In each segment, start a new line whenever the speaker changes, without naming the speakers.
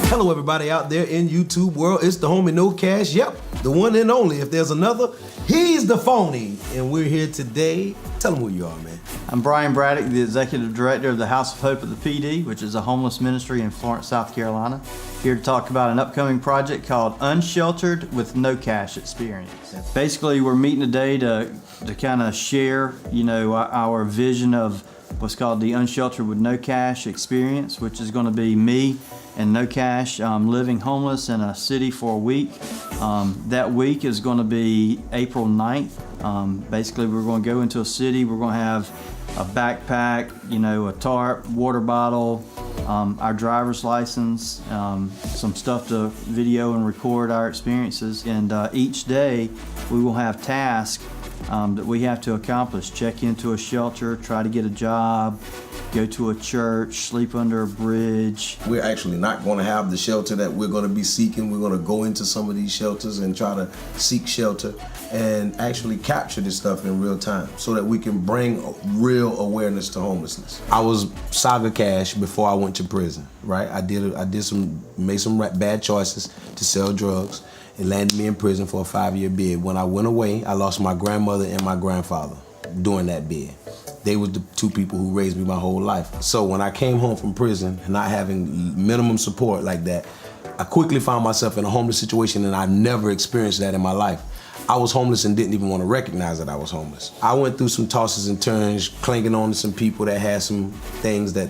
Hello everybody out there in YouTube world, it's the homie No Cash, yep, the one and only. If there's another, he's the phony. And we're here today, tell them who you are, man.
I'm Bryan Braddock, the Executive Director of the House of Hope at the PD, which is a homeless ministry in Florence, South Carolina. Here to talk about an upcoming project called Unsheltered with No Cash Experience. Basically, we're meeting today to kind of share, our vision of what's called the Unsheltered with No Cash Experience, which is going to be me and No Cash living homeless in a city for a week. That week is going to be April 9th. Basically, we're going to go into a city. We're going to have a backpack, a tarp, water bottle, our driver's license, some stuff to video and record our experiences. And each day we will have tasks that we have to accomplish. Check into a shelter, try to get a job, go to a church, sleep under a bridge.
We're actually not going to have the shelter that we're going to be seeking. We're going to go into some of these shelters and try to seek shelter and actually capture this stuff in real time so that we can bring real awareness to homelessness. I was Saga Cash before I went to prison, right? made some bad choices to sell drugs. It landed me in prison for a 5-year bid. When I went away, I lost my grandmother and my grandfather during that bid. They were the two people who raised me my whole life. So when I came home from prison, not having minimum support like that, I quickly found myself in a homeless situation, and I never experienced that in my life. I was homeless and didn't even want to recognize that I was homeless. I went through some tosses and turns, clinging on to some people that had some things that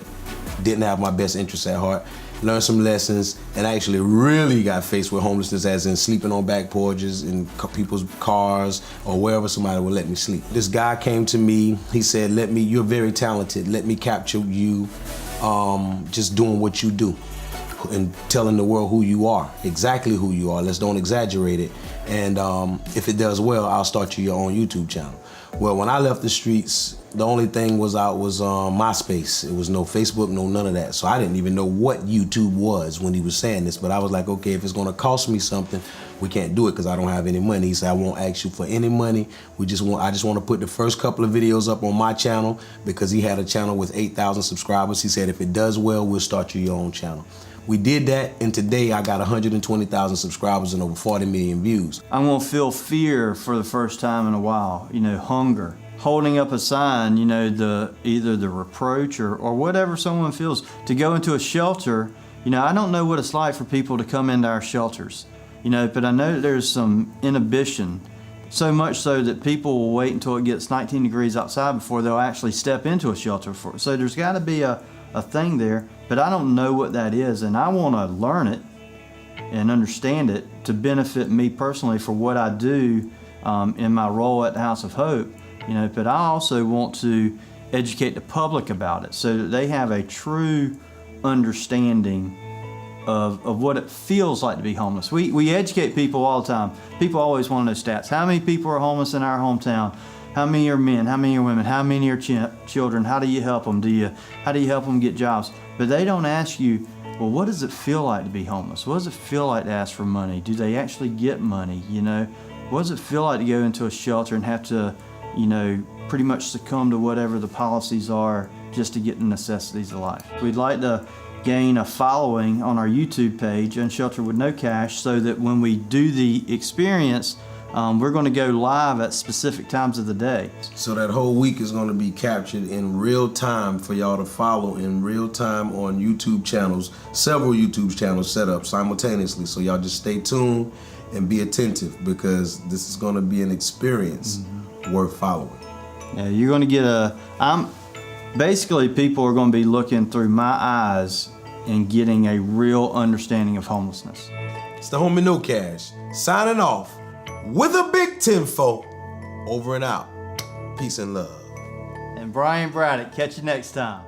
didn't have my best interests at heart. Learned some lessons, and I actually really got faced with homelessness, as in sleeping on back porches in people's cars or wherever somebody would let me sleep. This guy came to me, he said, you're very talented, let me capture you just doing what you do and telling the world who you are, exactly who you are. Let's don't exaggerate it. And if it does well, I'll start you your own YouTube channel. Well, when I left the streets, the only thing was out was MySpace. It was no Facebook, no none of that. So I didn't even know what YouTube was when he was saying this, but I was like, okay, if it's gonna cost me something, we can't do it because I don't have any money. He said, I won't ask you for any money. I just want to put the first couple of videos up on my channel, because he had a channel with 8,000 subscribers. He said, if it does well, we'll start you your own channel. We did that, and today I got 120,000 subscribers and over 40 million views.
I'm gonna feel fear for the first time in a while, hunger. Holding up a sign, either the reproach or whatever someone feels. To go into a shelter, I don't know what it's like for people to come into our shelters, but I know that there's some inhibition. So much so that people will wait until it gets 19 degrees outside before they'll actually step into a shelter. So there's gotta be a thing there, but I don't know what that is, and I wanna learn it and understand it to benefit me personally for what I do in my role at the House of Hope. But I also want to educate the public about it so that they have a true understanding of what it feels like to be homeless. We educate people all the time. People always want to know stats. How many people are homeless in our hometown? How many are men? How many are women? How many are children? How do you help them? How do you help them get jobs? But they don't ask you, well, what does it feel like to be homeless? What does it feel like to ask for money? Do they actually get money? What does it feel like to go into a shelter and have to pretty much succumb to whatever the policies are just to get the necessities of life? We'd like to gain a following on our YouTube page, Unsheltered with No Cash, so that when we do the experience, we're going to go live at specific times of the day.
So that whole week is going to be captured in real time for y'all to follow in real time on YouTube channels, several YouTube channels set up simultaneously. So y'all just stay tuned and be attentive, because this is going to be an experience worth following.
Yeah, you're going to get basically people are going to be looking through my eyes and getting a real understanding of homelessness.
It's the homie No Cash, signing off with a big 10-4, over and out. Peace and love.
And Bryan Braddock, catch you next time.